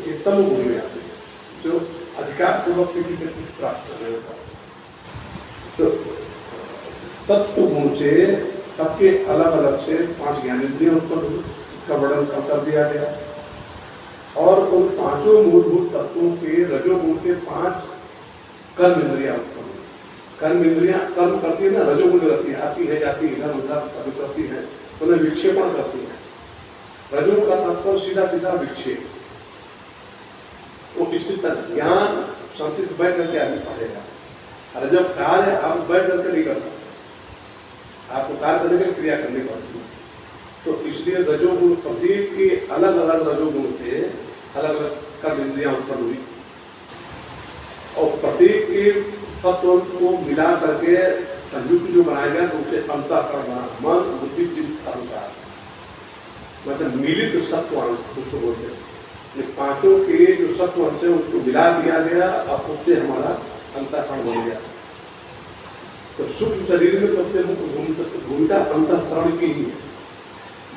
ये तमोगुण में आते हैं, जो अधिकार पूर्वक किसी से कुछ प्राप्त करने होता है। तो सत्व गुण से सबके अलग अलग से 5 ज्ञानेंद्रिय उत्पन्न हुई, इसका वर्णन कर दिया गया। और उन 5 मूलभूत तत्वों के रजोगुण से 5 कर्म इंद्रियां उत्पन्न हुई। कर्म इंद्रियां कर्म करती है ना, रजोगुण रहती है, आती है जाती है, इधर उधर सभी करती है, उन्हें विक्षेपण करती है। रजोगुण का तत्व सीधा सीधा विक्षेप, वो किसी तरह ज्ञान शांति से बैठ करके आदमी पढ़ेगा। और जब कार्य आप बैठ करके नहीं कर सकते, आपको कार्य करने के लिए क्रिया करनी पड़ती है। तो इसलिए रजोगुण प्रत्येक के अलग अलग रजोगुण से अलग अलग कर्म इंद्रियां उत्पन्न हुई, और प्रत्येक के तत्व को मिला करके संयुक्त जो बनाया गया तो उसे अंतःकरण बना, मन बुद्धि चित्त अहंकार, मतलब मिलित सत्वांश उसको बोलते हैं। 5 के जो सत्वांश है उसको मिला दिया गया, अब उससे हमारा अंतःकरण बन गया। तो सूक्ष्म शरीर में सबसे मुख्य भूमिका अंतःकरण की ही है,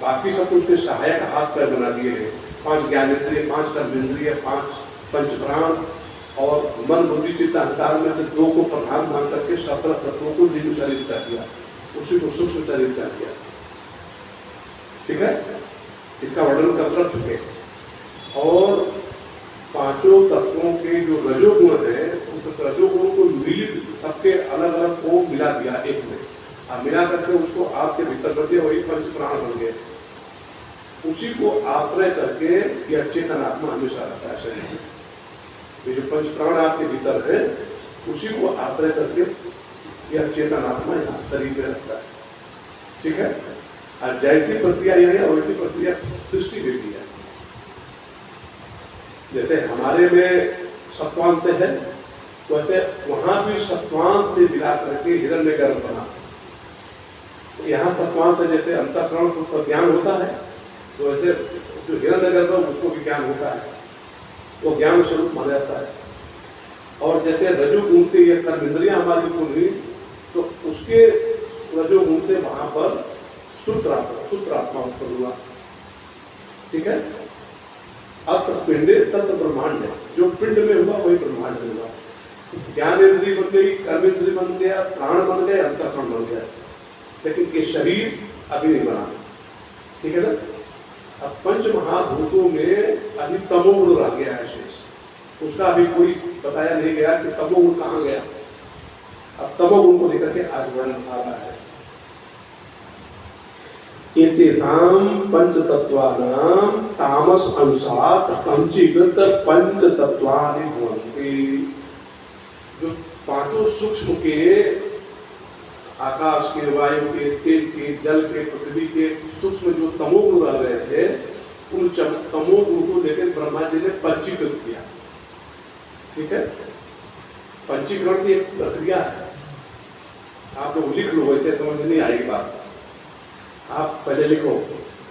बाकी सब कुछ के सहायक हाथ पैर बना दिए गए। 5 ज्ञानेंद्रिय, 5 कर्मेंद्रिय, 5 पंचप्राण और मन बुद्धि चित्त अहंकार में से 2 को प्रधान मान करके 17 तत्वों को जीव शरीर कर दिया, उसी को सूक्ष्म शरीर कर दिया। ठीक है, इसका वर्णन कर चुके। और 5 तत्वों के जो रजोगुण है, उस रजोगुण को मिलित सबके अलग अलग को मिला दिया एक में, और मिला करके उसको आपके भीतर बचे, वही पंचप्राण बन गए। उसी को आश्रय करके यह चेतन आत्मा हमेशा रहता है शरीर में। ये जो पंचप्राण आपके भीतर है, उसी को आश्रय करके यह चेतन आत्मा यहाँ शरीर में रहता है। ठीक है, और जैसी प्रक्रिया यह है वैसी प्रक्रिया सृष्टि में भी है। जैसे हमारे में सत्वांश है, वैसे वहां भी सत्वांश से मिला करके हिरण्यगर्भ बना। यहाँ सत्वांश है, जैसे अंतःकरण को ज्ञान होता है, तो वैसे जो हिरण्यगर्भ है उसको भी ज्ञान होता है, वो ज्ञान स्वरूप माना जाता है। और जैसे रजोगुण से ये कर्म इंद्रियां हमारी उत्पन्न हुई, तो उसके रजोगुण से वहां पर सूत्रात्मा उत्पन्न हुआ। ठीक है, अब पिंडे तत्व ब्रह्मांड है, जो पिंड में हुआ वही ब्रह्मांड में हुआ। ज्ञान इंद्रिय बन गई, कर्म इंद्रिय बन गया, प्राण बन गए, अंतःकरण बन गया, लेकिन ये शरीर अभी नहीं बना। ठीक है ना, अब पंच महाभूतों में अभी तमोगुण रह गया है शेष, उसका अभी कोई बताया नहीं गया कि तमोगुण कहाँ गया। अब तमोगुण को लेकर के आज वर्णन आ रहा है। एतेषां पंचतत्वानां तामस अंशात् पंचीकृत पंचतत्वानि भवन्ति। जो 5 सूक्ष्म के, आकाश के, वायु के, तेज के, जल के, पृथ्वी के सूक्ष्म जो तमोगुण रह रहे थे, उन तमोगुण को लेकर ब्रह्मा जी ने पंचीकृत किया। ठीक है, पंचीकरण की एक प्रक्रिया है, आप लोग लिख लो, वैसे समझ नहीं आएगी बात। आप पहले लिखो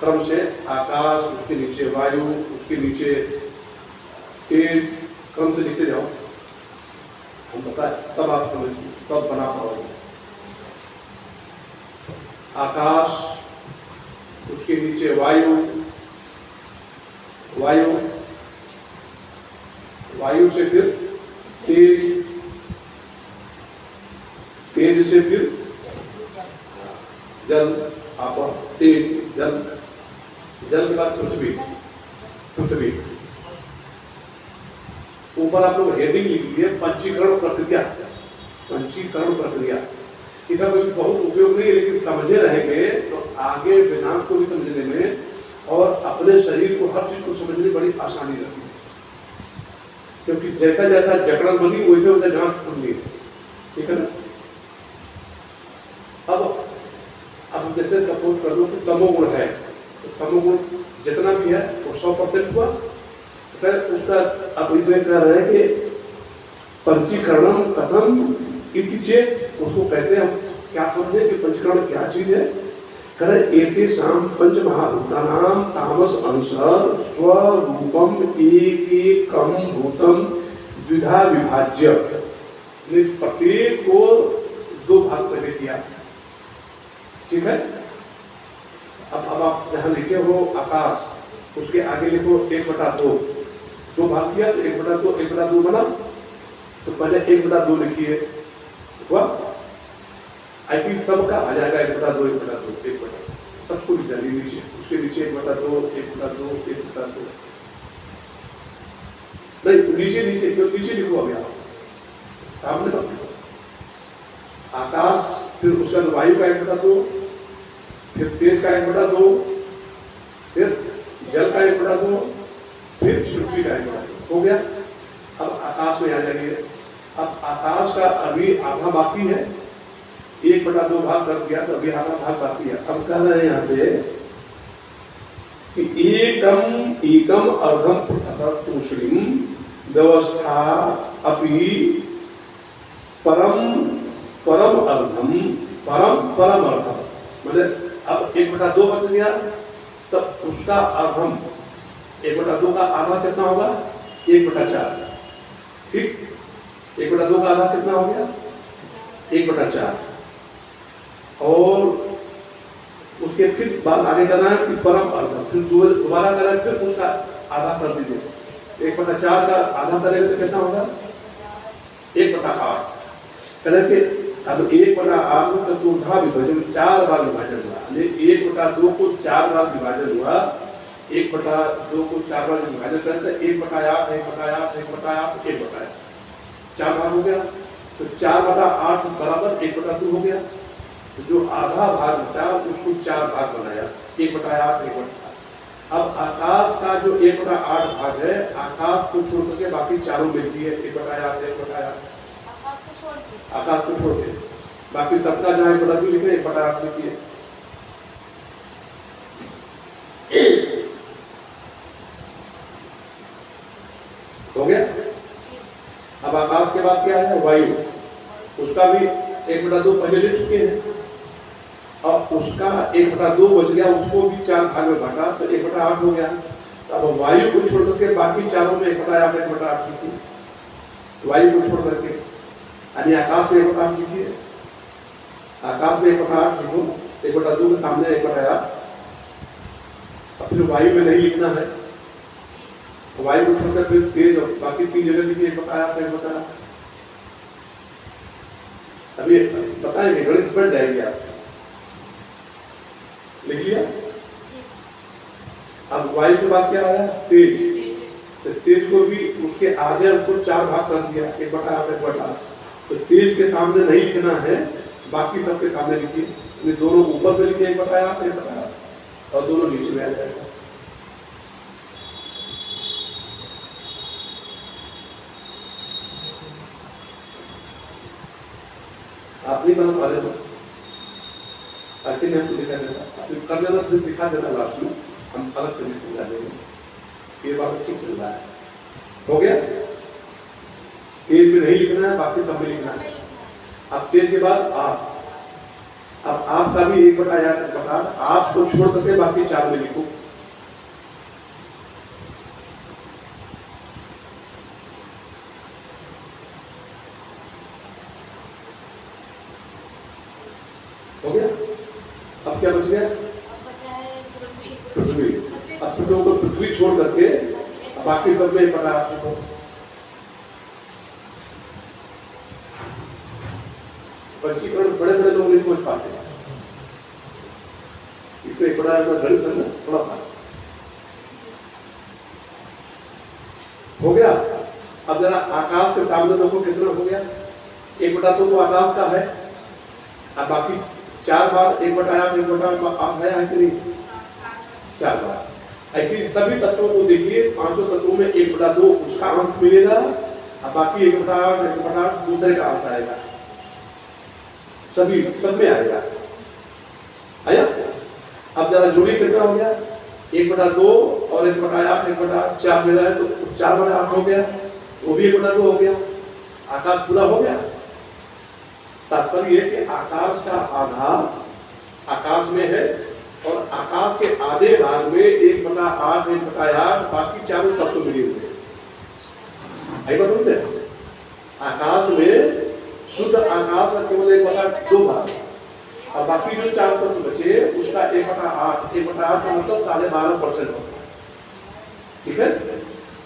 क्रम से, आकाश, उसके नीचे वायु, उसके नीचे तेज, क्रम से लिखते जाओ, हम बताए तब आप समझ, तब बना पाओगे। आकाश, उसके नीचे वायु, वायु, वायु से फिर तेज, तेज से फिर जल, आप तेज जल, जल के बाद पृथ्वी, पृथ्वी ऊपर आप लोग हेडिंग लिख लीजिए, पंचीकरण प्रक्रिया। पंचीकरण प्रक्रिया इसका कोई बहुत उपयोग नहीं है, लेकिन समझे रहेंगे तो आगे वेदांत को भी समझने में और अपने शरीर को, हर चीज को समझने में बड़ी आसानी रहती है, क्योंकि जैसा जैसा जकड़न बनी वैसे वैसे गांठ खुलनी है। ठीक है ना, अब जैसे सपोज कर लो कि तमोगुण है, तो तमोगुण जितना भी है वो 100% हुआ, फिर उसका अब इसमें कह रहे हैं कि पंचीकरण कथम इति चेत, उसको कहते हैं, हम क्या समझे कि पंचीकरण क्या चीज है। करें एतेषां पंच महाभूतानां तामस अंश स्वरूपम एकैकं भूतम द्विधा विभाज्य, प्रत्येक को 2 भाग पहले किया। ठीक है, अब आप जहां लिखे हो आकाश, उसके आगे लिखो 1/2, दो भाग किया तो 1/2 बना, तो पहले 1/2 लिखिए, हुआ। ऐसी सबका आ जाएगा 1/2 सबको लिख जाइए नीचे, उसके नीचे 1/2 नहीं, नीचे क्यों नीचे लिखो, अभी आप सामने मत लिखो। आकाश, फिर उसका वायु का 1/2, फिर तेज का 1/2, फिर जल का 1/2, फिर पृथ्वी का 1/2, हो गया। अब आकाश में आ जाइए। अब आकाश का अभी आधा बाकी है, 1/2 भाग कर दिया तो अभी आधा भाग बाकी है। अब कह रहे हैं यहाँ पे कि एकम अर्धम पृथक् व्यवस्था अपि परम अर्धम परम अर्धम, मतलब अब 1/2 बच गया, तब उसका अर्धम 1/2 का आधा कितना होगा, 1/4, ठीक। 1/2 का आधा कितना हो गया, 1/4। और उसके फिर बात आगे करना है कि परम अर्धम, फिर दोबारा करना है, फिर उसका आधा कर दीजिए। 1/4 का आधा करेंगे तो कितना होगा, 1/8 करेंगे। अब 1/8 का चौथा विभाजन 4 बार विभाजन हुआ, 1/2 को 4 बार विभाजन हुआ, 1/2 को 4 बार विभाजन करते 1/8 4 भाग हो गया, तो 4/8 बराबर 1/2 हो गया। तो जो आधा भाग बचा उसको 4 भाग बनाया, 1/8। अब आकाश का जो 1/8 भाग है, आकाश को छोड़ करके बाकी चारों मिलती है 1/8 आकाश को छोड़ के बाकी सबका जहाँ 1/2 लिखे 1/8 लिखिए। हो गया। अब आकाश के बाद क्या है, वायु, उसका भी 1/2 पहले ले चुके हैं, अब उसका 1/2 बच गया, उसको भी 4 भाग में बांटा तो 1/8 हो गया। अब वायु को छोड़ करके बाकी चारों में 1/8 लिखिए, वायु को छोड़ करके, यानी आकाश में 1/8 लिखिए, आकाश में 1/8 लिखो, 1/2 के सामने 1/8। अब फिर वायु में नहीं लिखना है, वायु को छोड़कर फिर तेज और बाकी 3 जगह लिखिए 1/8। अभी बताएंगे, गणित बढ़ जाएगी आप, लिख लिया। अब वायु के बाद क्या आया, तेज, तो तेज को भी उसके आगे उसको 4 भाग कर दिया 1/8। तो तेज के सामने नहीं लिखना है, बाकी सबके सामने लिखिए। दोनों ऊपर में लिखिए 1/8 और दोनों नीचे में आ जाएगा। आप नहीं बना पा रहे हो, ऐसे नहीं हमको दिखा देता, कर देना, फिर दिखा देना, लास्ट में हम अलग से समझा देंगे। ये बात ठीक चल रहा है, हो गया। तेज में नहीं लिखना है, बाकी सब में लिखना है। अब तेज के बाद आप, अब आपका भी 1/8 आपको छोड़ करके बाकी 4 में लिखो। हो गया। अब क्या बच गया, पृथ्वी। अब पृथ्वी छोड़ करके बाकी सब में 1/8 लिखो। पंचीकरण बड़े लोग नहीं समझ पाते, इसको 1/8 गणित है ना, थोड़ा था। हो गया। अब जरा आकाश के सामने देखो कितना हो गया, 1/2 तो आकाश का है, अब बाकी 4 बार 1/8 है कि नहीं, 4 बार। ऐसे सभी तत्वों को देखिए, 5 तत्वों में 1/2 उसका अंश मिलेगा, अब बाकी 1/8 दूसरे का अंश आएगा, सभी सब में आएगा। आया। अब जरा जोड़ी कितना हो गया, 1/2 और 1/8 4 मिला है, तो 4/8 हो गया, वो भी 1/2 हो गया, आकाश पूरा हो गया। तात्पर्य कि आकाश का आधा आकाश में है, और आकाश के आधे भाग में 1/8 बाकी चारों तत्व मिले हुए हैं। बताते आकाश में शुद्ध आकाश का केवल 1/2 भाग, और बाकी जो 4 तत्व बचे उसका 1/8 का मतलब 12.5% होता है, ठीक है।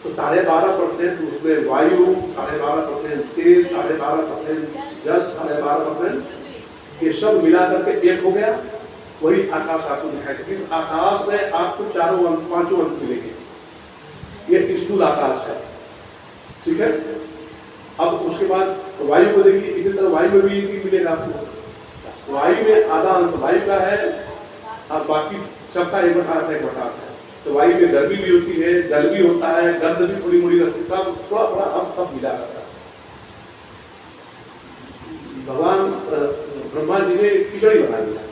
तो 12.5% उसमें वायु, 12.5% तेज, 12.5% जल, 12.5% ये सब मिला करके एक हो गया, वही आकाश आपको दिखाई देगा। इस आकाश में आपको चारों अंक, पांचों अंक मिलेंगे। ये स्थूल आकाश है, ठीक है। अब उसके बाद वायु को देखिए, इसी तरह वायु में भी ये मिलेगा आपको। वायु में आधा अंक वायु का है, अब बाकी सबका 1/8 है। तो वायु में गर्मी भी होती है, जल भी होता है, गंध भी थोड़ी मोड़ी रहती है, सब थोड़ा थोड़ा अब सब मिला रहता है। भगवान ब्रह्मा जी ने खिचड़ी बना दिया,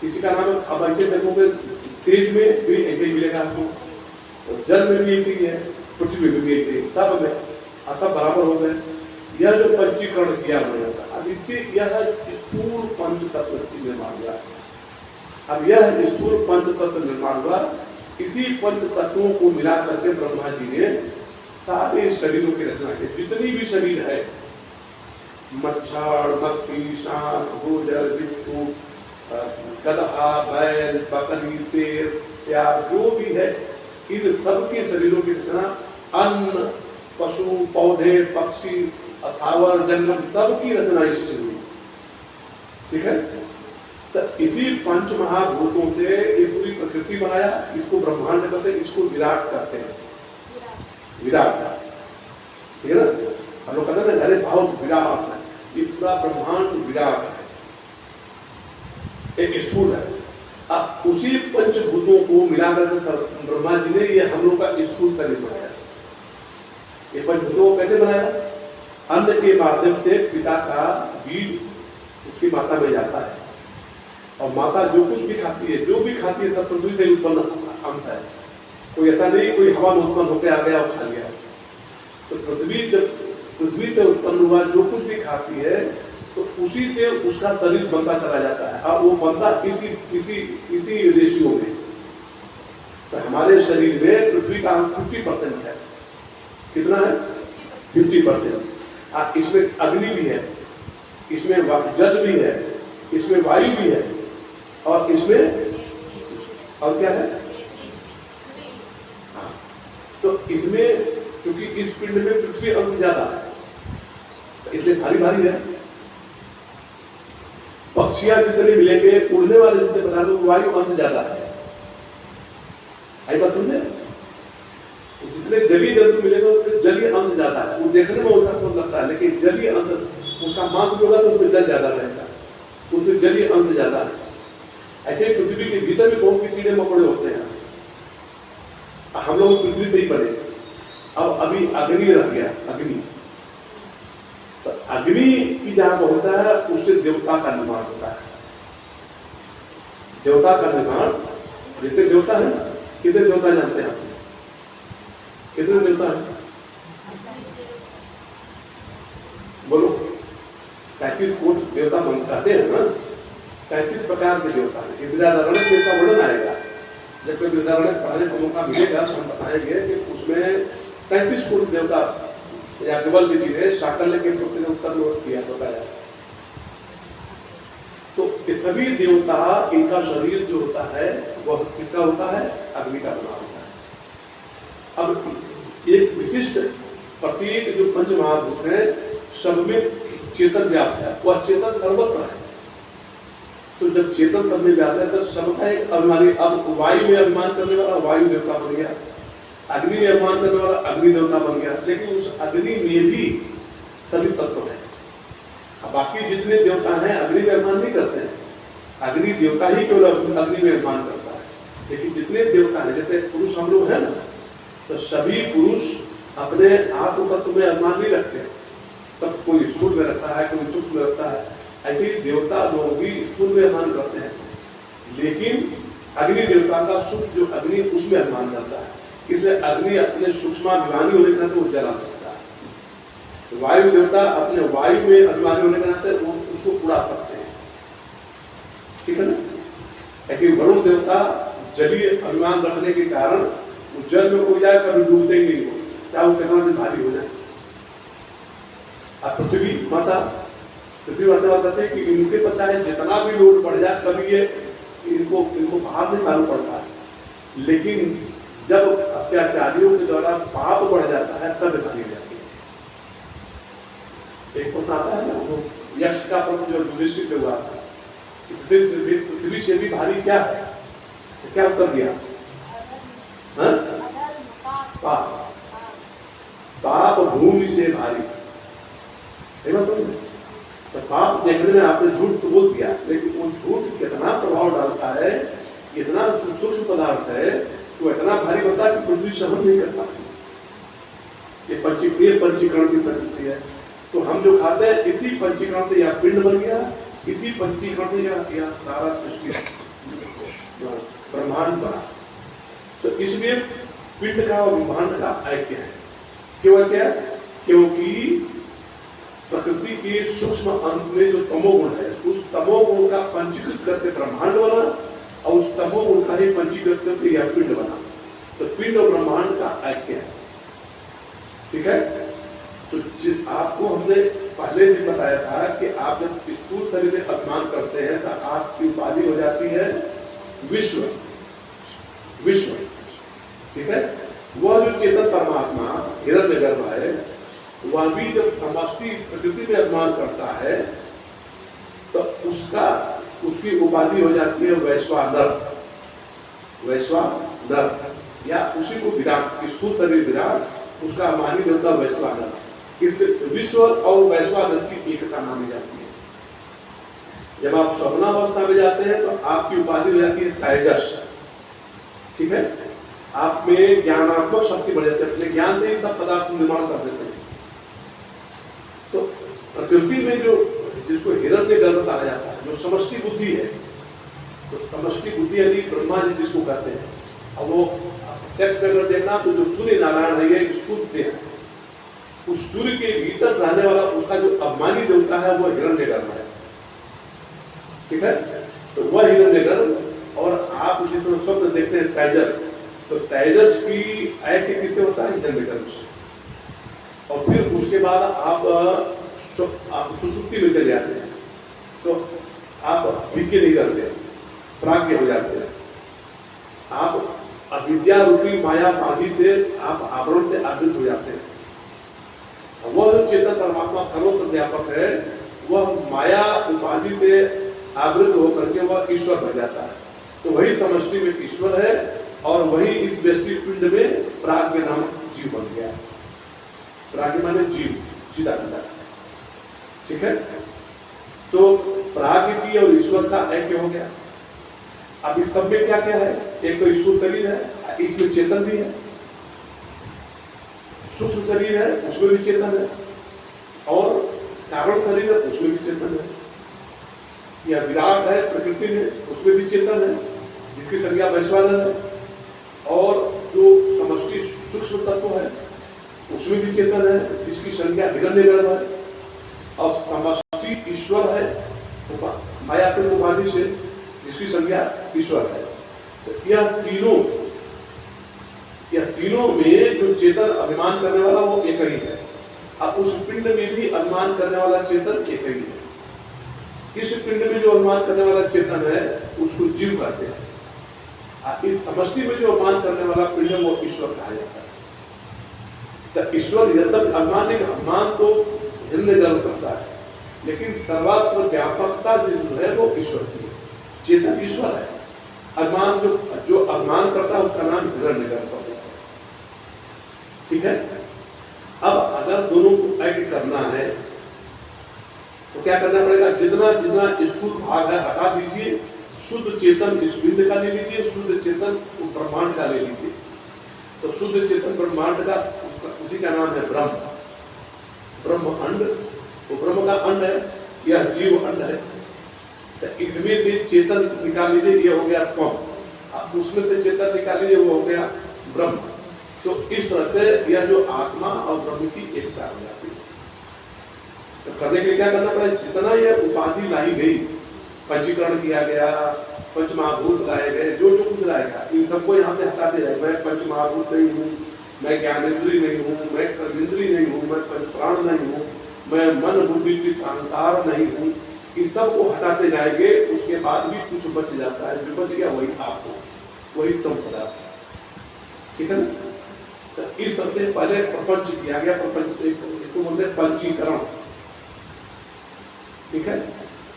किसी का नाम अब ऐसे देखोगे, तेज में भी ऐसे ही मिलेगा आपको, और जल में भी ऐसे ही है, पृथ्वी में भी ऐसे, सब में सब बराबर हो गए। यह जो पंचीकरण किया मैंने, अब इससे यह स्थूल पंच तत्व निर्माण हुआ। अब यह स्थूल पंच तत्व निर्माण हुआ, इसी पंच तत्वों को मिला करके ब्रह्मा जी ने सारे शरीरों की रचना की। जितनी भी शरीर है, मच्छर, मक्खी, सांप, गोजर, बिच्छू, गधा, बैल, बकरी, शेर, या जो भी है, इन सबके शरीरों की रचना अन्न, पशु, पौधे, पक्षी, स्थावर, जंगम, सबकी रचना इससे हुई, ठीक है। तो इसी पंच महाभूतों से ये पूरी प्रकृति बनाया, इसको ब्रह्मांड कहते हैं, इसको विराट कहते हैं, विराट, ठीक है ना। हम लोग कहते हैं अरे बहुत विराट है, ये पूरा ब्रह्मांड विराट है, एक स्थूल है। अब उसी पंचभूतों को मिलाकर ब्रह्मा जी ने ये हम लोग का स्थूल शरीर बनाया। ये पंचभूतों को कैसे बनाया? अन्न के माध्यम से पिता का बीज उसकी माता में जाता है, और माता जो कुछ भी खाती है, जो भी खाती है, सब पृथ्वी से उत्पन्न अंश है। कोई ऐसा नहीं कोई हवा में उत्पन्न होकर आ गया और खा लिया। तो पृथ्वी जब पृथ्वी से उत्पन्न हुआ, जो कुछ भी खाती है, तो उसी से उसका शरीर बनता चला जाता है, और वो बनता इसी रेशियो में। तो हमारे शरीर में पृथ्वी का अंश 50% है। कितना है? 50%। इसमें अग्नि भी है, इसमें जल भी है, इसमें वायु भी है, और इसमें और क्या है? तो इसमें चूंकि इस पिंड में पृथ्वी अंश ज्यादा है, इसलिए भारी भारी है। पक्षियां जितने मिलेंगे, उड़ने वाले जितने पदार्थों में वायु अंश ज्यादा है। आई बात समझे? जितने जलीय जंतु मिलेंगे उसमें जलीय अंश ज्यादा है। वो देखने में उसका कम लगता है, लेकिन जलीय अंश उसका मांस भी होगा तो उसमें जल ज्यादा रहेगा, उसमें जलीय अंश ज्यादा है। ऐसे पृथ्वी के भीतर भी बहुत से कीड़े मकोड़े होते हैं। हम लोग पृथ्वी से ही बने। अब अभी अग्नि रह गया, अग्नि। तो अग्नि की जहां होता है, उससे देवता का निर्माण होता है। देवता का निर्माण, जितने देवता है, कितने देवता जानते हैं? कितने देवता है? बोलो। 35 कोट देवता हम कहते हैं ना, 35 प्रकार के देवता है। बृहदारण्यक देवता वर्णन आएगा, जब कोई बृहदारण्यक पढ़ाने का मौका मिलेगा तो हम बताएंगे कि उसमें 35 कोट देवता याज्ञवल्क्य जी ने शाकल्य के प्रश्न का उत्तर किया, बताया। तो ये सभी देवता, इनका शरीर जो होता है वह किसका होता है? अग्नि का बना होता है। अब एक विशिष्ट प्रत्येक जो पंच महाभूत है, सब में चेतन व्याप्त है, वह चेतन सर्वत्र है। तो जब चेतन सब में व्याप्त है तो सबका एक अभिमानी। अब वायु में अभिमान करने वाला वायु देवता बन गया, अग्नि में अभिमान करने वाला अग्नि देवता बन गया, लेकिन उस अग्नि में भी सभी तत्व है। अब बाकी जितने देवता हैं अग्नि में अभिमान नहीं करते हैं, अग्नि देवता ही केवल अग्नि में अभिमान करता है। लेकिन जितने देवता हैं, जैसे पुरुष हम लोग हैं ना, तो सभी पुरुष अपने आत्म तत्व में अभिमान नहीं रखते। सब कोई स्थूल में रखता है, कोई सूक्ष्म में रखता है। ऐसे ही देवता लोग भी स्थूल में अभिमान करते हैं, लेकिन अग्नि देवता का सुख जो अग्नि, उसमें अभिमान करता है। इसलिए अग्नि अपने सूक्ष्माभिमानी होने के नाते वो जला सकता है। वायु देवता अपने वायु में अभिमानी होने के नाते वो उसको उड़ा सकते हैं, ठीक है ना। ऐसे वरुण देवता जलीय अभिमान रखने के कारण वो जल में कोई जाए कभी डूबते ही नहीं हो, चाहे वो कितना भी भारी हो जाए। अब पृथ्वी माता कहते हैं कि इनके पता है जितना भी लोड बढ़ जाए, कभी ये इनको बाहर नहीं मालूम पड़ता है, लेकिन जब अत्याचारियों के द्वारा पाप बढ़ जाता है तब भारी हो जाती है। एक प्रश्न आता है ना, वो यक्ष का प्रश्न जो युधिष्ठिर पे हुआ था, पृथ्वी से भी भारी क्या है, तो क्या उत्तर दिया? पाप। पाप भूमि से भारी। तो पाप देखने में आपने झूठ तो बोल दिया, लेकिन वो झूठ कितना प्रभाव डालता है, इतना सूक्ष्म पदार्थ है, तो इतना भारी होता है कि पृथ्वी सहन नहीं कर पाती। ये पंचीकरण की प्रकृति है। तो हम जो खाते हैं इसी पंचीकरण से या पिंड बन गया, इसी पंचीकरण से या सारा सृष्टि ब्रह्मांड बना। तो इसलिए पिंड का और ब्रह्मांड का ऐक्य है। क्यों क्या? क्योंकि प्रकृति के सूक्ष्म अंश में जो तमोगुण है, उस तमोगुण का पंचीकृत करके ब्रह्मांड बना और उस तमोगुण का ही पंचीकृत करके यह पिंड बना। तो पिंड और ब्रह्मांड का ऐक्य है। ठीक है? तो आपको हमने पहले भी बताया था कि आप जब स्थूल शरीर में अभिमान करते हैं तो आपकी उपाधि हो जाती है विश्व। विश्व, ठीक है? वह जो चेतन परमात्मा हिरण्यगर्भ है, वह भी जब समष्टि प्रकृति में अभिमान करता है तो उसकी उपाधि हो जाती है वैश्वानर। वैश्वानर या उसी को विराट, स्थूल शरीर विराट, उसका मानी देवता वैश्वानर। इसलिए विश्व और वैश्वानर की एकता मानी जाती है। जब आप स्वप्नावस्था में जाते हैं तो आपकी उपाधि हो जाती है तेजस। ठीक है? आप में ज्ञानात्मक शक्ति बढ़ जाती है, अपने ज्ञान से ही सब पदार्थ निर्माण कर देते हैं। तो प्रकृति में जो जिसको हिरण्यगर्भ कहा जाता है, जो समष्टि बुद्धि है, तो समष्टि बुद्धि यानी ब्रह्मा जी जिसको कहते हैं। अब वो टेक्स्ट में अगर देखना तो जो सूर्य नारायण है ये स्थूल है, उस सूर्य के भीतर रहने वाला उसका जो अभिमानी देवता है वह हिरण्यगर्भ है। ठीक है? तो वह हिरण्यगर्भ, और आप जिस स्वप्न देखते हैं तेजस, तो तेजस की ऐक्य कितने होता है हिरण्यगर्भ से। और फिर उसके बाद आप सुषुप्ति में चले जाते हैं तो आप विज्ञ नहीं करते, प्राज्ञ हो जाते हैं। आप अविद्या रूपी माया पाधि से आप आवरण से आवृत हो जाते हैं। वह जो चेतन परमात्मा सर्वत्र व्यापक है, वह माया उपाधि से आवृत होकर के वह ईश्वर बन जाता है। तो वही समष्टि में ईश्वर है और वही इस व्यष्टि पिंड में प्राज्ञ नामक जीव बन गया। प्राज्ञ माने जीव, सीधा सीधा। ठीक है? तो प्राज्ञ की और ईश्वर का ऐक्य हो गया। अब इस सब में क्या क्या है? एक तो स्थूल शरीर है, इसमें चेतन भी है। सूक्ष्म शरीर है, उसमें भी चेतन है, और कारण शरीर है, उसमें भी चेतन है। यह विराट है प्रकृति में, उसमें भी चेतन है, जिसकी संज्ञा वैश्वानर है। और जो समष्टि सूक्ष्म तत्व है उसमें भी चेतन है, जिसकी संज्ञा हिरण्यगर्भ है। और समष्टि ईश्वर है मायापिंड उपाधि से, जिसकी संज्ञा ईश्वर है। तो यह तीनों में जो चेतन अभिमान करने वाला वो एक ही है। अब उस पिंड में भी अभिमान करने वाला चेतन एक ही है। इस पिंड में जो अभिमान करने वाला चेतन है उसको जीव कहते हैं। इस समष्टि में जो अभिमान करने वाला पिंड है वो ईश्वर कहा जाता है। तो ईश्वर यद्यपि अभिमान तो हिरण्यगर्भ करता है, लेकिन सर्वत्र व्यापकता जो है वो ईश्वर की है। चेतन ईश्वर है, अभिमान जो अभिमान करता है उसका नाम हिरण्यगर्भ है। ठीक है? अब अगर दोनों को ऐक्य करना है तो क्या करना पड़ेगा? जितना जितना स्थूल भाग है हटा दीजिए, शुद्ध चेतन इस पिंड का ले लीजिए, शुद्ध चेतन ब्रह्मांड का ले लीजिए। तो शुद्ध चेतन ब्रह्मांड का उसी का नाम है ब्रह्म। ब्रह्म अंड, वो ब्रह्म का अंड है, यह जीव अंड है। तो इसमें से चेतन निकाल लीजिए, ये हो गया त्वम। उसमें से चेतन निकाल लीजिए, वो हो गया ब्रह्म। तो इस तरह से यह जो आत्मा और ब्रह्म की एकता हो जाती है। तो करने के लिए क्या करना पड़ेगा? जितना यह उपाधि लाई गई, पंचीकरण किया गया, पंचमहाभूत लाए गए, जो जो कुछ लाएगा इन सबको यहाँ से हटा दिया जाए। मैं पंचमहाभूत नहीं हूँ, मैं ज्ञानेंद्रिय नहीं हूँ, मैं कर्मेंद्रिय नहीं हूँ, मैं पंचप्राण नहीं हूँ, मैं मन बुद्धि चित्त अहंकार नहीं हूँ। इन सब को हटाते जाएंगे, उसके बाद भी कुछ बच जाता है। जो बच गया वही आपको, वही तुम पदार्थ। ठीक है ना। तो इस तरह से पहले प्रपंच किया गया, प्रपंच इसको बोलते हैं पंचीकरण, ठीक है।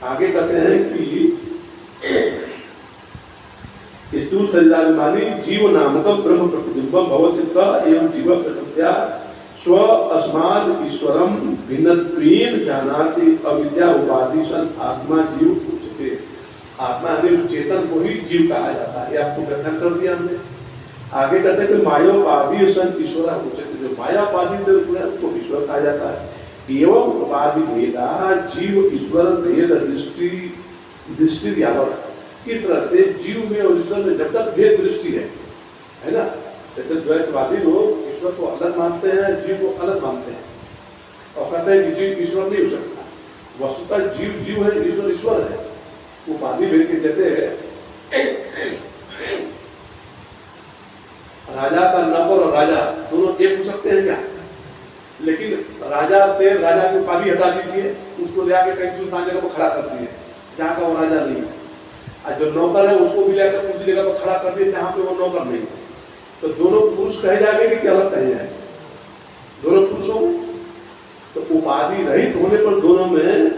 आगे कहते हैं कि स्थूल शरीराभिमानी जीव नामकम ब्रह्म प्रतिबिंबम भवति स एवं जीव प्रकृत्या स्व अस्माद ईश्वरम भिन्नत्वेन जानाति अविद्या उपाधि सन आत्मा जीव उच्यते। आत्मा यानी चेतन को ही जीव कहा जाता है, ये आपको व्याख्यान कर दिया हमने। आगे कहते हैं कि मायोपाधि सन ईश्वर उच्यते, जो मायापाधि से उसको ईश्वर कहा जाता है। एवं उपाधि भेदा जीव ईश्वर भेद दृष्टि यावत, इस तरह से जीव में और ईश्वर में जब तक भेद दृष्टि है ना। जैसे द्वैतवादी लोग ईश्वर को अलग मानते हैं, जीव को अलग मानते हैं और कहते हैं कि जीव ईश्वर नहीं हो सकता। वस्तुतः जीव जीव है, ईश्वर ईश्वर है। उपाधि भेद के जैसे राजा का नौकर और राजा दोनों एक हो सकते हैं क्या? लेकिन राजा से राजा की उपाधि हटा दीजिए, उसको ले आके कहीं सुनसान जगह पर खड़ा कर दिए जहाँ का वो राजा नहीं है, और जो नौकर है उसको भी लेकर उसी जगह पर खड़ा कर दिए जहाँ पे वो नौकर नहीं है। तो दोनों पुरुष कहे जाएंगे कि अलग कहे जाएंगे? दोनों पुरुष होंगे। तो उपाधि रहित होने पर दोनों में,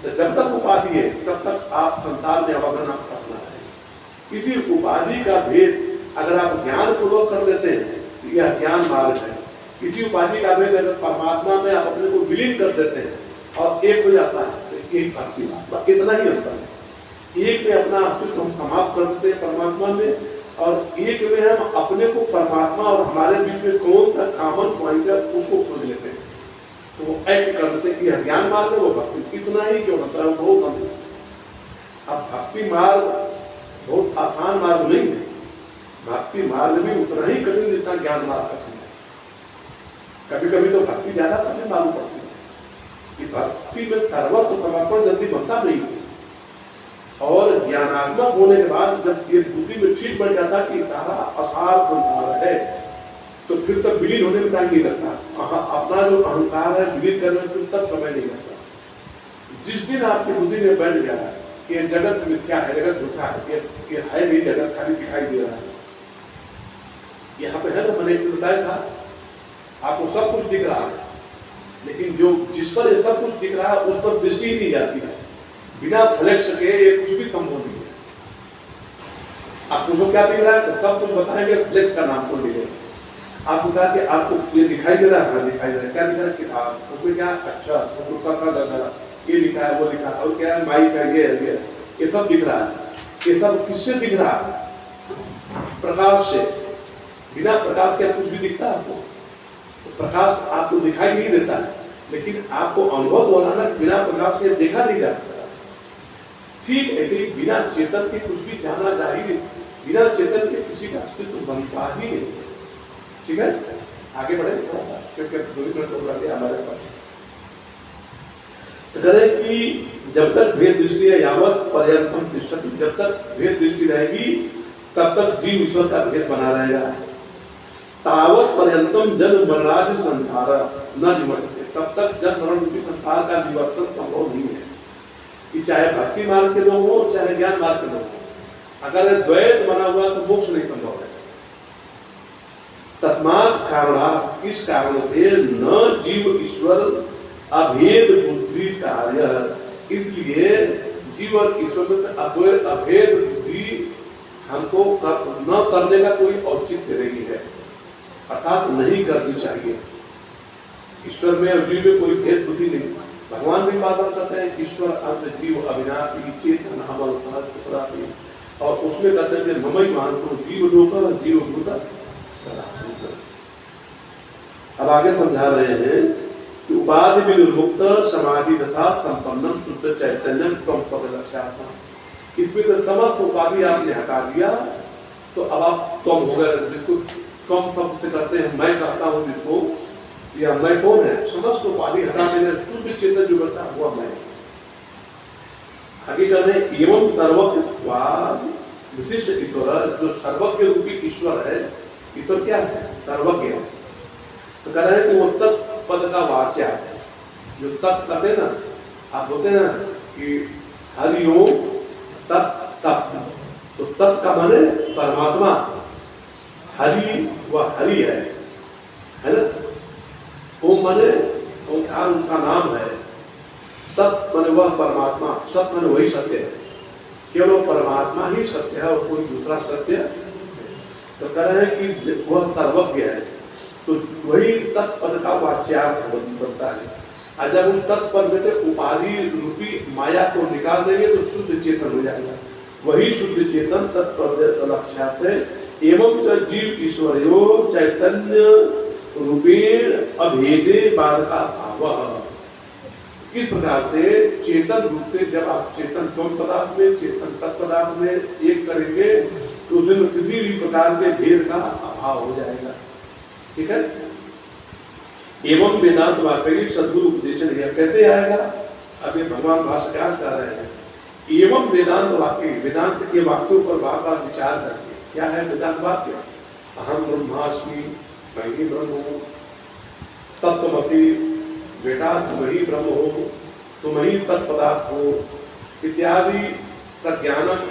तो जब तक उपाधि है तब तक आप संसार में अवगणना करना है। किसी उपाधि का भेद अगर आप ज्ञान पूर्वक कर लेते हैं तो यह ज्ञान मार्ग है। किसी उपाधि का भेद अगर परमात्मा में आप अपने को विलीन कर देते हैं और एक हो जाता है तो एक भक्ति मार्ग, इतना ही अंतर है। एक में अपना अस्तित्व हम समाप्त कर देते हैं परमात्मा में, और एक में हम अपने को परमात्मा और हमारे बीच में कौन सा कॉमन पॉइंट है उसको खोज लेते हैं, तो वो ऐसे कर देते हैं कि ज्ञान मार्ग है वो भक्ति, इतना ही क्यों होता है, बहुत कम। अब भक्ति मार्ग बहुत आसान मार्ग नहीं है, भक्ति मार्ग भी उतना ही कठिन जितना ज्ञान मार्ग कठिन है। कभी कभी तो भक्ति ज्यादा कठिन मालूम पड़ती है कि भक्ति में सर्वस्व समर्पण जल्दी बनता नहीं है, और ज्ञानात्मक होने के बाद जब ये बुद्धि में ठीक बढ़ जाता कि सारा असार संसार है, तो फिर तक विलीन होने में टाइम नहीं लगता। अपना जो अहंकार है विलीन करने में फिर तक समय नहीं लगता। जिस दिन आपकी बुद्धि में बैठ गया कि जगत मिथ्या है, जगत झूठा है, ये है नहीं, जगत खाली दिखाई दे रहा है। यहाँ पे है ना, मैंने एक बताया था आपको सब कुछ दिख रहा है, लेकिन जो जिस पर ये सब कुछ दिख रहा है उस पर दृष्टि ही नहीं जाती है। बिना फ्लेक्स के ये कुछ भी संभव नहीं है। आप पूछो क्या दिख रहा है तो सब कुछ बताएंगे, फ्लेक्स का नाम को लिखेगा। आपको कहा कि आपको ये दिखाई दे रहा है, दिखाई दे रहा है, क्या दिख रहा है? किताब, उसमें क्या अच्छा ये लिखा है, वो लिखा है, और क्या है माइक है, ये सब दिख रहा है। ये सब किससे दिख रहा है? प्रकाश से। बिना प्रकाश के कुछ भी दिखता है आपको? तो प्रकाश आपको दिखाई नहीं देता है, लेकिन आपको अनुभव हो रहा है कि बिना प्रकाश के देखा नहीं जा सकता। ठीक है कि बिना चेतन के कुछ भी जाना चाहिए, बिना चेतन के किसी का अस्तित्व बनता ही नहीं। ठीक है, आगे बढ़े क्योंकि 2 मिनट हो रहा है हमारे पास। कि जब तक भेद दृष्टि है यावत पर्यंतम तिष्ठति, जब तक भेद दृष्टि रहेगी तब तक जीव ईश्वर का भेद बना रहेगा। तावत पर्यंतम जन्म मरणादि संसार न निवर्तते, तब तक जन्म मरण रूपी संसार का निवर्तन संभव नहीं है। कि चाहे भक्ति मार्ग के लोग हो चाहे ज्ञान मार्ग के लोग हो, अगर द्वैत बना हुआ तो मोक्ष नहीं संभव है। तस्मात् कारणात्, इस कारण से न जीव ईश्वर अभेद बुद्धि कार्य, इसलिए जीव और ईश्वर में अभेद बुद्धि हमको न करने का कोई औचित्य नहीं है, अर्थात नहीं करनी चाहिए। ईश्वर में और जीव में कोई भेद बुद्धि नहीं। भगवान भी बात करते हैं ईश्वर अंत जीव अविनाशी चेतन अमल सहस्रापि, और उसमें कहते हैं ममई मानतो जीव लोक जीव भूत। अब आगे समझा रहे हैं कि उपाधि विनिर्मुक्त समाधि तथा संपन्नम शुद्ध चैतन्यम कम पद लक्ष्यात्मा, इसमें से समस्त उपाधि आपने हटा दिया तो अब आप कम हो गए। जिसको कम शब्द से करते हैं मैं कहता हूँ जिसको, या मैं कौन है? समस्त उपाधि हटा देने शुद्ध चेतन जो करता हुआ मैं। आगे कहते एवं सर्वज्ञ विशिष्ट ईश्वर, जो सर्वज्ञ रूपी ईश्वर है। ईश्वर क्या है? सर्वज्ञ। तो कह रहे हैं कि वो तत् पद का वाच्या है। जो तत् कहते हैं ना, आप बोलते हैं ना कि हरिओम तत् सत्य, तो तत् का माने परमात्मा, हरि वह हरि है ना। ओम माने ओंकार उसका नाम है, सत माने वह परमात्मा, सत माने वही सत्य है, केवल वो परमात्मा ही सत्य है और कोई दूसरा सत्य नहीं। तो कह रहे हैं कि वह सर्वज्ञ है, तो वही तत्पद का वाच्यार्थ बनता है। और जब उस तत्पद में से उपाधि रूपी माया को निकाल देंगे तो शुद्ध चेतन हो जाएगा, वही शुद्ध चेतन तत्पद लक्ष्यार्थ है। एवं च जीव ईश्वरो चैतन्य रूपेण अभेदे बाधका भाव। इस प्रकार से चेतन रूप से जब आप चेतन स्वयं पदार्थ में चेतन तत्पदार्थ में एक करेंगे तो उसमें किसी भी प्रकार के भेद का अभाव हो जाएगा। ठीक है। एवं वेदांत वाक्य सद्गुरु उपदेशन कैसे आएगा, अभी भगवान भाष्यकार कह रहे हैं। एवं वेदांत वाक्य, वेदांत के वाक्यों पर बार बार विचार करके, क्या है वेदांत वाक्य, अहम ब्रह्मास्मि, मैं ही ब्रह्म हूँ, तत्वमसि, बेटा तुम ही ब्रह्म हो, तुम ही तत्पदार्थ हो, इत्यादि प्रज्ञानम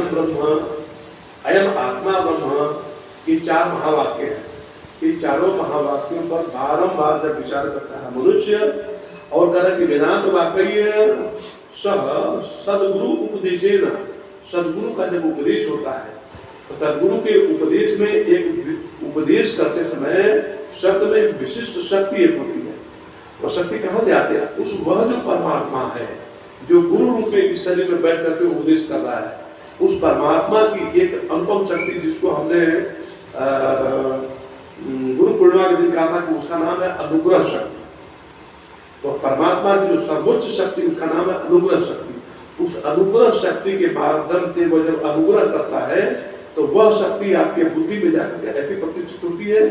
ब्रह्म, अयम आत्मा ब्रह्म, ये चार महावाक्य हैं। इन चारों महावाक्यों पर बारंबार जब विचार करता है मनुष्य और कहता है कि वेदांत वाक्य सदगुरु उपदेशेन, सदगुरु का जब उपदेश होता है तो सदगुरु के उपदेश में एक उपदेश करते समय शब्द में विशिष्ट शक्ति एक होती है। वो शक्ति कहाँ से आती है, उस वह जो परमात्मा है जो गुरु रूप में इस शरीर में बैठ करके उपदेश कर रहा है, उस परमात्मा की एक अनुपम शक्ति जिसको हमने गुरु पूर्णिमा के दिन कहा था कि उसका नाम है अनुग्रह शक्ति। तो परमात्मा की जो सर्वोच्च शक्ति उसका नाम है अनुग्रह शक्ति। उस अनुग्रह शक्ति के माध्यम से वो जब अनुग्रह करता है तो वह शक्ति आपके बुद्धि में जाकर के ऐसी प्रतिष्ठित होती है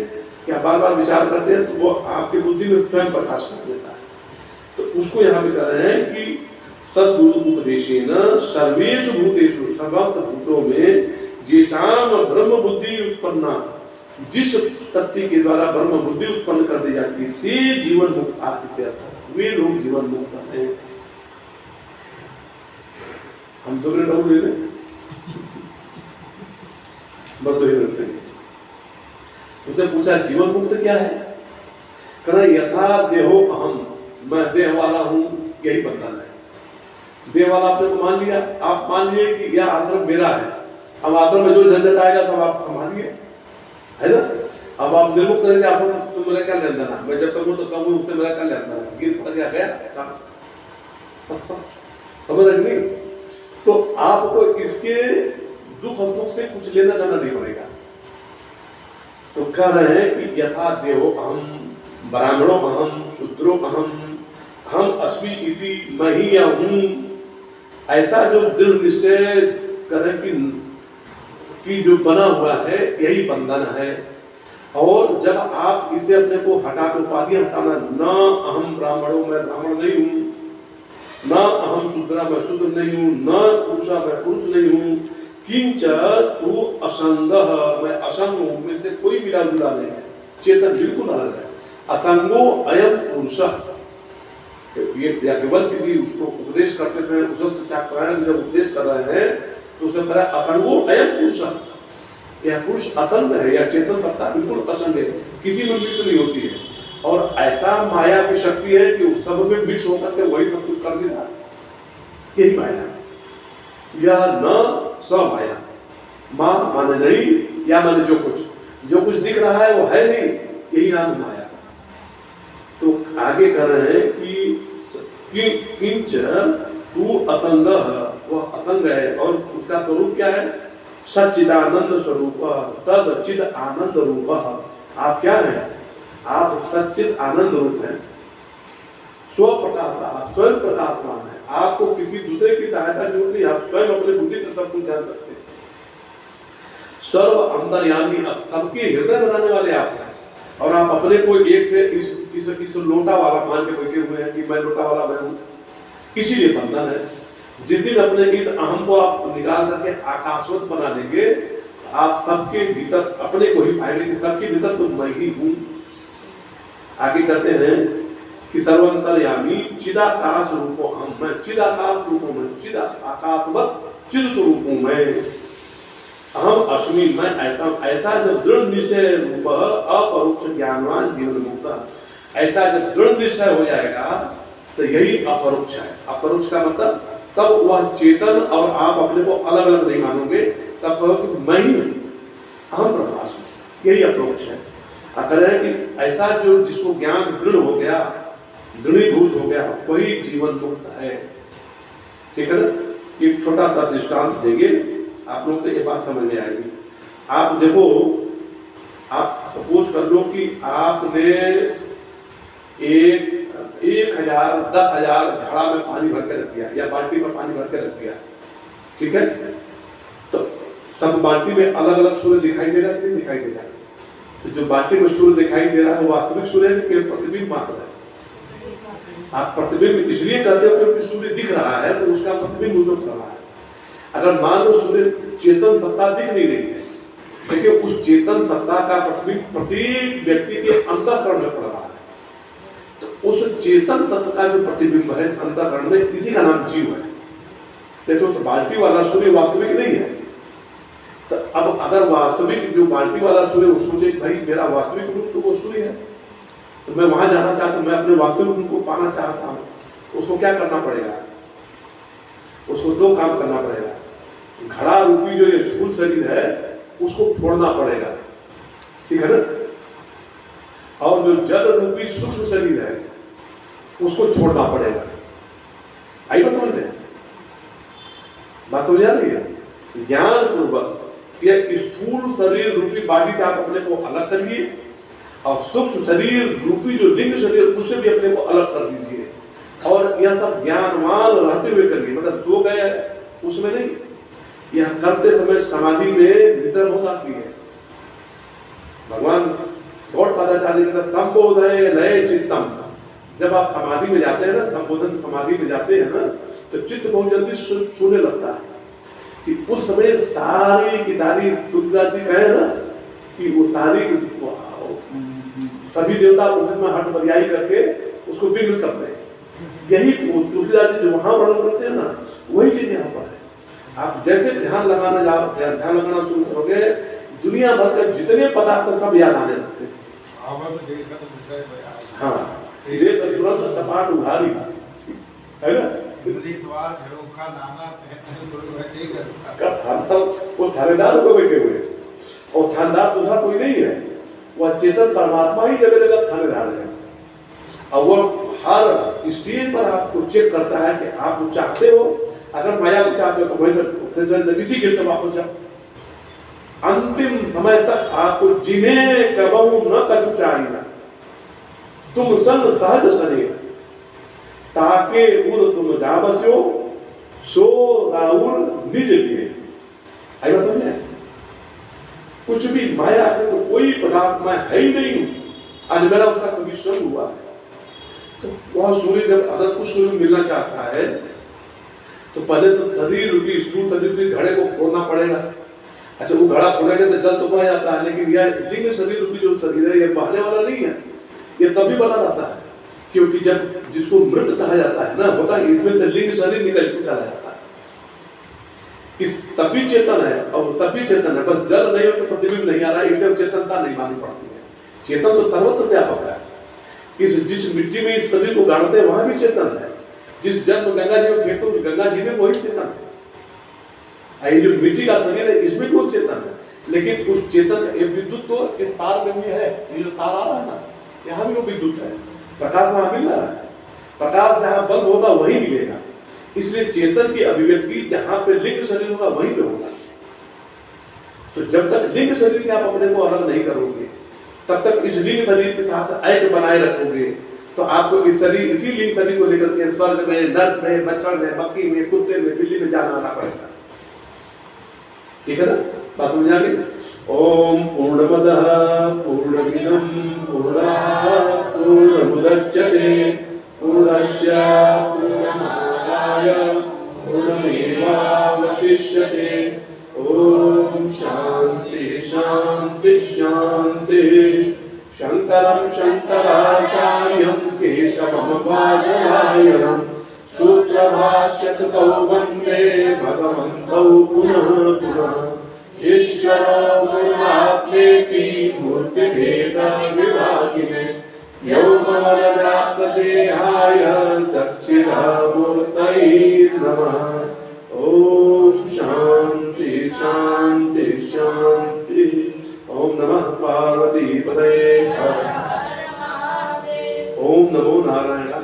कि आप बार बार विचार करते हैं तो वो आपके बुद्धि में स्वयं प्रकाश कर देता है। तो उसको यहाँ पे कह रहे हैं कि सद्गुरु उपदेशेन सर्वेषु भूतेषु, समस्त भूतों में जेषाम ब्रह्म बुद्धि उत्पन्ना, जिस शक्ति के द्वारा ब्रह्म बुद्धि उत्पन्न कर दी जाती है, से जीवन मुक्त आदित्य, वे लोग जीवन मुक्त हैं। हम तो डाउट ले लें, उसने पूछा जीवन मुक्त क्या है, कहना यथा देहो अहम, मैं देह वाला हूं, यही बंधन है। देह वाला आपने को मान लिया, आप मान लिए कि यह आश्रम मेरा है, अब आश्रम में जो झंझट आएगा तब आप संभालिए, है ना। अब आप निर्मुक्त करेंगे आश्रम, तो मेरा क्या लेन देना, मैं जब तक हूं तो कम हूं, उससे मेरा क्या लेन देना, गिर पड़ गया समझ नहीं। तो आपको इसके दुख सुख से कुछ लेना देना नहीं पड़ेगा। तो कह रहे हैं कि यथा देहो अहम, ब्राह्मणो अहम, शूद्रो अहम, हम अस्मि इति, मैं ही या हूं, ऐसा जो दृढ़ निश्चय करें कि जो बना हुआ है यही बंधन है। और जब आप इसे अपने को हटा के उपाधि हटाना, न अहम ब्राह्मणो, मैं ब्राह्मण नहीं हूं, न अहम शूद्रा, मैं शूद्र नहीं हूं, न पुरुषा, मैं पुरुष नहीं हूं, किंच तू असंग, मैं असंग हूं, में से कोई मिला जुला नहीं है, चेतन बिल्कुल अलग है। असंगो अयम पुरुष, ये केवल किसी उसको उपदेश करते थे, उस चाक्रायण जब उपदेश कर रहे हैं तो उसे कहा असंगो अयम पुरुष, यह पुरुष असंग है, यह चेतन सत्ता बिल्कुल असंग है, किसी में मिक्स नहीं होती है। और ऐसा माया की शक्ति है कि सब में मिक्स होकर के वही सब कुछ कर देता, यही माया है। यह न स माया, माँ माने नहीं, या माने जो कुछ दिख रहा है वो है नहीं, यही नाम माया। तो आगे कह रहे हैं कि किंच तू असंग, वह असंग है और उसका स्वरूप क्या है, सच्चिदानंद स्वरूप, सच्चिद आनंद रूप। आप क्या हैं, आप सच्चिद आनंद रूप हैं, स्व प्रकाश, आप स्वयं प्रकाशवान है, आपको किसी दूसरे की सहायता की जरूरत नहीं, आप स्वयं अपने बुद्धि से सब कुछ जान सकते हैं। सर्व अंतर्यामी, आप सबके हृदय बनाने वाले आप हैं। और आप अपने को एक इस लोटा वाला मान के बैठे हुए हैं कि मैं लोटा वाला मैं हूं, इसीलिए बंधन है। जिस दिन अपने इस अहम को आप निकाल करके आकाशवत बना देंगे, आप सबके भीतर अपने को ही पाएंगे कि सबके भीतर तो मैं ही हूं। आगे कहते हैं कि सर्वंतर्यामी चिदाकाश रूपो हम, मैं चिदाकाश रूपों में, चिदाकाशवत चिद स्वरूप हूं मैं। अहम अस्मि, मैं ऐसा जब दृढ़ निश्चय रूप अपरोक्ष ज्ञानवान जीवन मुक्त, ऐसा जब दृढ़ निश्चय हो जाएगा तो यही अपरोक्ष है। अपरोक्ष का मतलब तब वह चेतन और आप अपने को अलग अलग नहीं मानोगे, तब कहो कि मैं ही अहम ब्रह्मास्मि, यही अपरोक्ष है। अगर है कि ऐसा जो जिसको ज्ञान दृढ़ हो गया, दृढ़ीभूत हो गया, वही जीवन मुक्त है। ठीक है ना? एक छोटा सा दृष्टांत देंगे, आप लोग को ये बात समझ में आएगी। आप देखो, आप सपोज कर लो कि आपने 1,000 10,000 घड़ा में पानी भर के रख दिया या बाल्टी में पानी भर के रख दिया, ठीक है? तो सब बाल्टी में अलग अलग सूर्य दिखाई दे रहा है, नहीं दिखाई दे रहा है? तो जो बाल्टी में सूर्य दिखाई दे रहा है वो वास्तविक सूर्य है कि प्रतिबिंब मात्र है? आप प्रतिबिंब इसलिए करते हो क्योंकि सूर्य दिख रहा है तो उसका प्रतिबिंब उधर कर रहा है। अगर मान लो सूर्य चेतन सत्ता दिख नहीं रही है, देखिए उस चेतन सत्ता का प्रतिबिंब प्रत्येक व्यक्ति के अंतःकरण में पड़ रहा है, तो उस चेतन तत्व का जो प्रतिबिंब है अंतःकरण में, इसी का नाम जीव है। जैसे उस बाल्टी वाला सूर्य वास्तविक नहीं है, तो अब अगर वास्तविक जो बाल्टी वाला सूर्य वो सोचे भाई मेरा वास्तविक रूप तो वो सूर्य है, तो मैं वहां जाना चाहता हूं, मैं अपने वास्तविक रूप को पाना चाहता हूं, उसको क्या करना पड़ेगा? उसको दो काम करना पड़ेगा। घड़ा रूपी जो ये स्थूल शरीर है उसको फोड़ना पड़ेगा, ठीक है ना? और जो जल रूपी सूक्ष्म शरीर है उसको छोड़ना पड़ेगा। आई बात समझ में? बात समझ आ रही है? ज्ञान पूर्वक ये स्थूल शरीर रूपी बॉडी से आप अपने को अलग करिए और सूक्ष्म शरीर रूपी जो लिंग शरीर उससे भी अपने को अलग कर दीजिए, और यह सब ज्ञानवान रहते हुए करिए। मतलब सो गए उसमें नहीं, यह करते समय समाधि में निद्रा बहुत आती है। भगवान गौड़ पादाचार्य कहते हैं संबोधय लय चित्तम, जब आप समाधि में जाते हैं ना, संबोधन समाधि में जाते हैं ना, तो चित्त बहुत जल्दी सोने लगता है। कि उस समय सारी की सारी तुलसीदास जी कहे ना कि वो सारी सभी देवता उसमें हट बरियाई करके उसको विघ्न करते हैं। यही तुलसीदास जी जो वहां वर्णन करते हैं ना, वही चीज यहाँ पर है। आप जैसे ध्यान लगाना शुरू करोगे, दुनिया भर के जितने पदार्थ सब याद आने लगते हैं। हाँ, तुरंत सपाट उघारी है ना, वो थानेदार को बैठे हुए, और थानेदार दूसरा कोई नहीं है, वह चेतन परमात्मा ही जगह जगह थानेदार है। और वो हर स्टेज पर आपको चेक करता है कि आप चाहते हो, अगर माया को चाहते हो तो वही फिर इसी गिर से वापस जाओ। अंतिम समय तक आपको जिन्हें कबहू न कछु चाहिए, तुम संग सहज सने ताके उर तुम जाबस्यो सो राउर निज लिए। आई बात समझे? कुछ भी माया के तो कोई पदार्थ मैं है ही नहीं हूं, आज मेरा उसका कभी स्वयं हुआ है। तो वह सूर्य जब अगर कुछ सूर्य मिलना चाहता है तो पहले तो शरीर रूपी स्थूल शरीर के घड़े को फोड़ना पड़ेगा। अच्छा, वो घड़ा फोड़ेंगे तो जल तो बह जाता है, लेकिन यह लिंग शरीर रूपी जो शरीर है ये बहने वाला नहीं है, ये तभी बना रहता है क्योंकि जब जिसको मृत कहा जाता है ना, होता है इसमें से लिंग शरीर निकल के चला जाता है। इस तभी चेतन है, और तभी चेतन है, बस जल नहीं हो तो प्रतिबिंब नहीं आ रहा है, इसलिए चेतनता नहीं मालूम पड़ती है। चेतन तो सर्वत्र व्यापक है। जिस मिट्टी में इस शरीर को गाड़ते हैं वहां भी चेतन है, जिस जल में गंगा जी में फेंकते हो गंगा जी में वही चेतन है। ये जो मिट्टी का शरीर है इसमें भी वो चेतन है, लेकिन उस चेतन का विद्युत तो इस तार में भी है। ये जो तार आ रहा है ना, यहाँ भी वो विद्युत है, प्रकाश वहां मिल रहा है, प्रकाश जहां बल्ब होगा वही मिलेगा। इसलिए चेतन की अभिव्यक्ति जहां पे लिंग शरीर होगा वहीं पे होगा। तो जब तक लिंग शरीर से आप अपने को अलग नहीं करोगे, तब तक इस लिंग शरीर के साथ ऐक्य बनाए रखोगे, तो आपको इस शरीर इसी लिंग शरीर को लेकर के स्वर्ग में, नर्क में, मच्छर में, मक्खी में, कुत्ते में, बिल्ली में जाना आना पड़ेगा। ठीक है ना? बात समझ आ गई? ओम पूर्णमदः पूर्णमिदं पूर्णात् पूर्णमुदच्यते पूर्णस्य पूर्णमादाय पूर्णमेवावशिष्यते। ओम शांति शांति शांति। शंकरं शंकराचार्यं केशवं बादरायणं सूत्रभाष्यकृतौ वन्दे भगवन्तौ पुनः पुनः। ईश्वरो गुरुरात्मेति मूर्तिभेदविभागिने व्योमवदव्याप्तदेहाय दक्षिणामूर्तये नमः। ओम शांति शांति शांति। ओम नमः पार्वती पतये। ओम नमो नारायण।